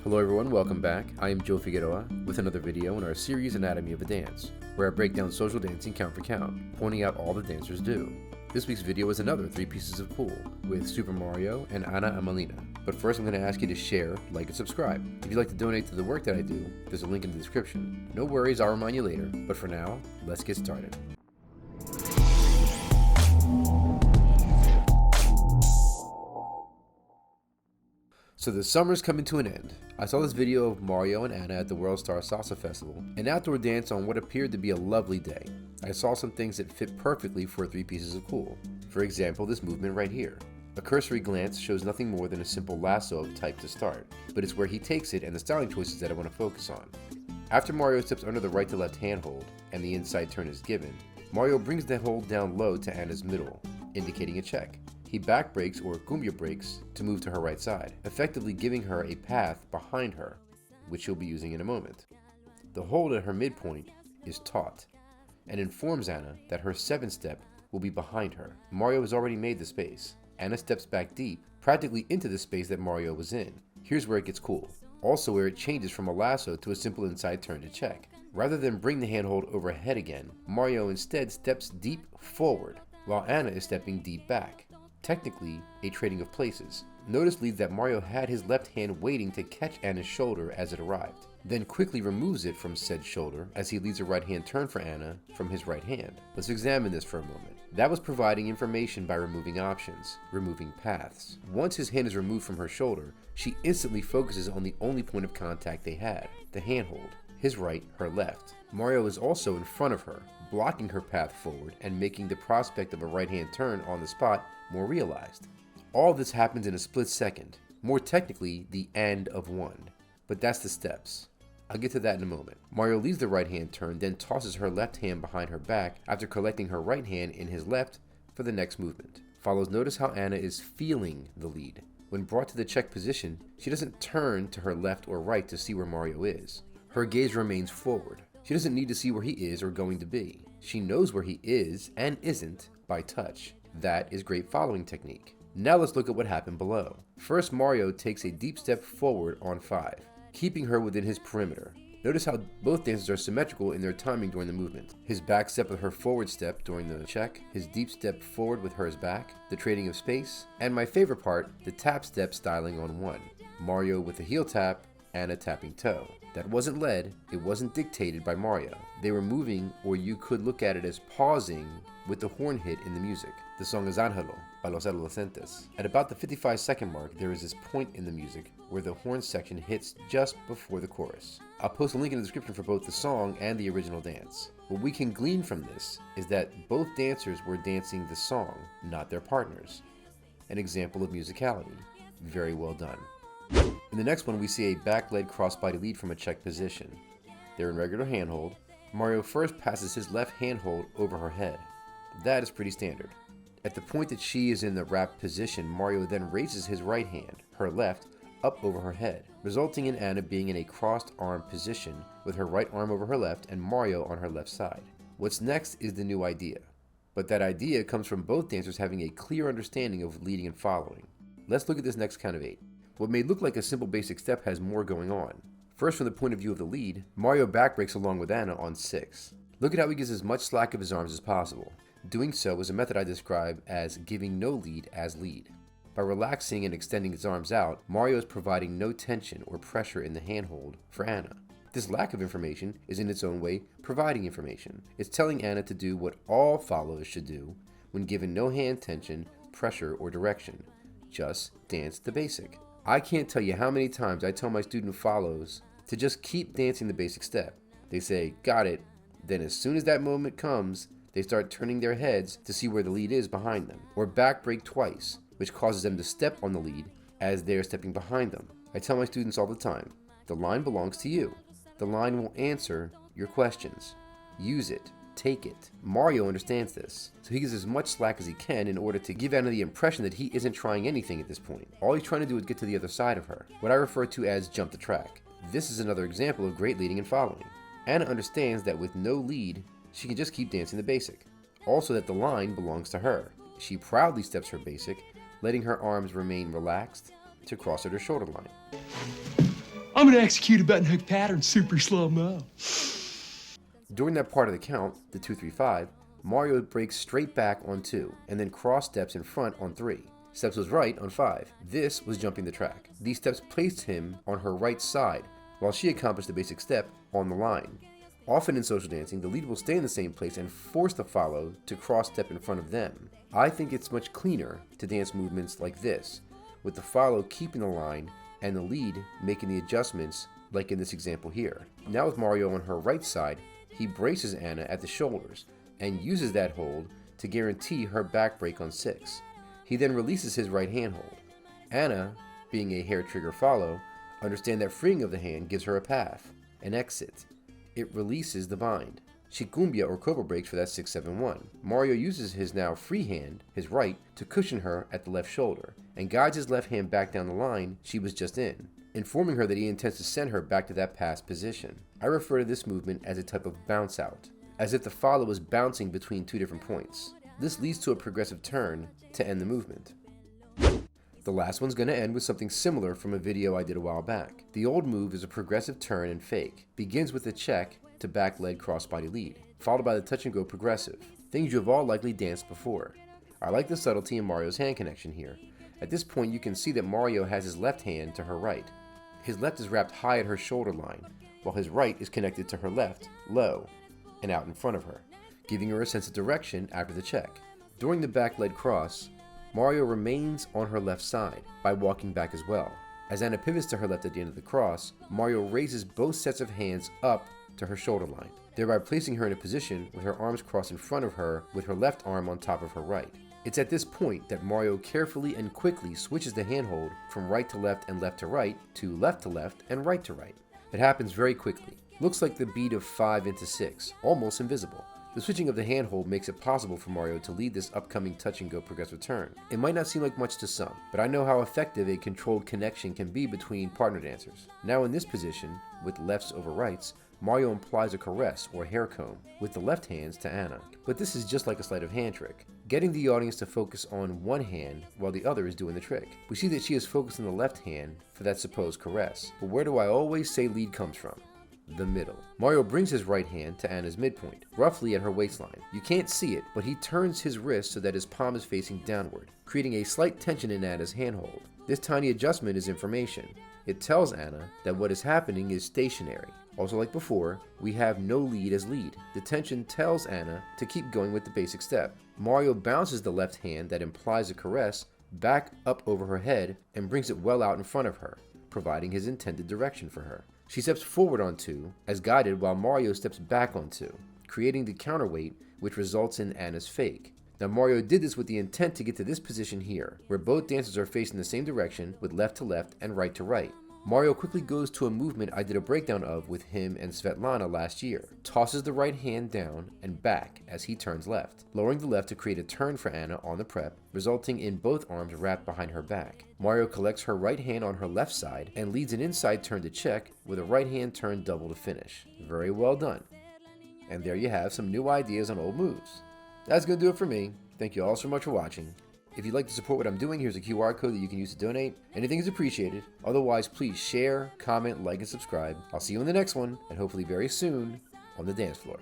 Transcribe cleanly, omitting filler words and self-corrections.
Hello everyone, welcome back. I am Joe Figueroa with another video in our series Anatomy of a Dance, where I break down social dancing count for count, pointing out all the dancers do. This week's video is another 3 pieces of cool with Super Mario and Anna Amelina. But first I'm going to ask you to share, like, and subscribe. If you'd like to donate to the work that I do, there's a link in the description. No worries, I'll remind you later, but for now, let's get started. So the summer's coming to an end. I saw this video of Mario and Anna at the World Star Salsa Festival, an outdoor dance on what appeared to be a lovely day. I saw some things that fit perfectly for 3 pieces of cool. For example, this movement right here. A cursory glance shows nothing more than a simple lasso type to start, but it's where he takes it and the styling choices that I want to focus on. After Mario steps under the right to left hand hold, and the inside turn is given, Mario brings the hold down low to Anna's middle, indicating a check. He back breaks or cumbia breaks to move to her right side, effectively giving her a path behind her, which she'll be using in a moment. The hold at her midpoint is taut, and informs Anna that her 7th step will be behind her. Mario has already made the space. Anna steps back deep, practically into the space that Mario was in. Here's where it gets cool. Also where it changes from a lasso to a simple inside turn to check. Rather than bring the handhold overhead again, Mario instead steps deep forward, while Anna is stepping deep back. Technically, a trading of places. Notice leads that Mario had his left hand waiting to catch Anna's shoulder as it arrived, then quickly removes it from said shoulder as he leads a right hand turn for Anna from his right hand. Let's examine this for a moment. That was providing information by removing options, removing paths. Once his hand is removed from her shoulder, she instantly focuses on the only point of contact they had, the handhold, his right, her left. Mario is also in front of her, blocking her path forward and making the prospect of a right hand turn on the spot more realized. All this happens in a split second, more technically the and of 1, but that's the steps. I'll get to that in a moment. Mario leaves the right hand turn, then tosses her left hand behind her back after collecting her right hand in his left for the next movement. Notice how Anna is feeling the lead. When brought to the check position, she doesn't turn to her left or right to see where Mario is. Her gaze remains forward. She doesn't need to see where he is or going to be. She knows where he is and isn't by touch. That is great following technique. Now let's look at what happened below. First, Mario takes a deep step forward on 5, keeping her within his perimeter. Notice how both dancers are symmetrical in their timing during the movement. His back step with her forward step during the check, his deep step forward with hers back, the trading of space, and my favorite part, the tap step styling on 1. Mario with a heel tap, and a tapping toe. That wasn't led, it wasn't dictated by Mario. They were moving, or you could look at it as pausing with the horn hit in the music. The song is Angelo by Los Adolescentes. At about the 55-second mark, there is this point in the music where the horn section hits just before the chorus. I'll post a link in the description for both the song and the original dance. What we can glean from this is that both dancers were dancing the song, not their partners. An example of musicality. Very well done. In the next one, we see a back-led crossbody lead from a check position. They're in regular handhold. Mario first passes his left handhold over her head. That is pretty standard. At the point that she is in the wrapped position, Mario then raises his right hand, her left, up over her head, resulting in Anna being in a crossed arm position with her right arm over her left and Mario on her left side. What's next is the new idea, but that idea comes from both dancers having a clear understanding of leading and following. Let's look at this next count of 8. What may look like a simple basic step has more going on. First, from the point of view of the lead, Mario back breaks along with Anna on 6. Look at how he gives as much slack of his arms as possible. Doing so is a method I describe as giving no lead as lead. By relaxing and extending his arms out, Mario is providing no tension or pressure in the handhold for Anna. This lack of information is in its own way providing information. It's telling Anna to do what all followers should do when given no hand tension, pressure, or direction. Just dance the basic. I can't tell you how many times I tell my student follows to just keep dancing the basic step. They say, got it. Then as soon as that moment comes, they start turning their heads to see where the lead is behind them. Or back break twice, which causes them to step on the lead as they are stepping behind them. I tell my students all the time, the line belongs to you. The line will answer your questions. Use it. Take it. Mario understands this, so he gives as much slack as he can in order to give Anna the impression that he isn't trying anything at this point. All he's trying to do is get to the other side of her, what I refer to as jump the track. This is another example of great leading and following. Anna understands that with no lead, she can just keep dancing the basic. Also that the line belongs to her. She proudly steps her basic, letting her arms remain relaxed to cross at her shoulder line. I'm gonna execute a button hook pattern super slow-mo. During that part of the count, the 2-3-5, Mario breaks straight back on 2, and then cross steps in front on 3. Steps was right on 5. This was jumping the track. These steps placed him on her right side, while she accomplished the basic step on the line. Often in social dancing, the lead will stay in the same place and force the follow to cross step in front of them. I think it's much cleaner to dance movements like this, with the follow keeping the line and the lead making the adjustments like in this example here. Now with Mario on her right side, he braces Anna at the shoulders and uses that hold to guarantee her back break on 6. He then releases his right hand hold. Anna, being a hair trigger follow, understand that freeing of the hand gives her a path, an exit. It releases the bind. She cumbia or cobra breaks for that 6-7-1. Mario uses his now free hand, his right, to cushion her at the left shoulder, and guides his left hand back down the line she was just in, informing her that he intends to send her back to that past position. I refer to this movement as a type of bounce out, as if the follow is bouncing between 2 different points. This leads to a progressive turn to end the movement. The last one's going to end with something similar from a video I did a while back. The old move is a progressive turn and fake. Begins with a check to back leg crossbody lead, followed by the touch and go progressive, things you have all likely danced before. I like the subtlety in Mario's hand connection here. At this point you can see that Mario has his left hand to her right. His left is wrapped high at her shoulder line, while his right is connected to her left, low, and out in front of her, giving her a sense of direction after the check. During the back leg cross, Mario remains on her left side by walking back as well. As Anna pivots to her left at the end of the cross, Mario raises both sets of hands up to her shoulder line, thereby placing her in a position with her arms crossed in front of her with her left arm on top of her right. It's at this point that Mario carefully and quickly switches the handhold from right to left and left to right to left and right to right. It happens very quickly. Looks like the beat of 5 into 6, almost invisible. The switching of the handhold makes it possible for Mario to lead this upcoming touch and go progressive turn. It might not seem like much to some, but I know how effective a controlled connection can be between partner dancers. Now in this position, with lefts over rights, Mario implies a caress or hair comb with the left hands to Anna. But this is just like a sleight of hand trick, getting the audience to focus on one hand while the other is doing the trick. We see that she is focused on the left hand for that supposed caress. But where do I always say lead comes from? The middle. Mario brings his right hand to Anna's midpoint, roughly at her waistline. You can't see it, but he turns his wrist so that his palm is facing downward, creating a slight tension in Anna's handhold. This tiny adjustment is information. It tells Anna that what is happening is stationary. Also like before, we have no lead as lead. The tension tells Anna to keep going with the basic step. Mario bounces the left hand that implies a caress back up over her head and brings it well out in front of her, providing his intended direction for her. She steps forward on 2, as guided, while Mario steps back on 2, creating the counterweight which results in Anna's fake. Now Mario did this with the intent to get to this position here, where both dancers are facing the same direction with left to left and right to right. Mario quickly goes to a movement I did a breakdown of with him and Svetlana last year. Tosses the right hand down and back as he turns left, lowering the left to create a turn for Anna on the prep, resulting in both arms wrapped behind her back. Mario collects her right hand on her left side and leads an inside turn to check with a right hand turn double to finish. Very well done. And there you have some new ideas on old moves. That's going to do it for me. Thank you all so much for watching. If you'd like to support what I'm doing, here's a QR code that you can use to donate. Anything is appreciated. Otherwise, please share, comment, like, and subscribe. I'll see you in the next one, and hopefully very soon on the dance floor.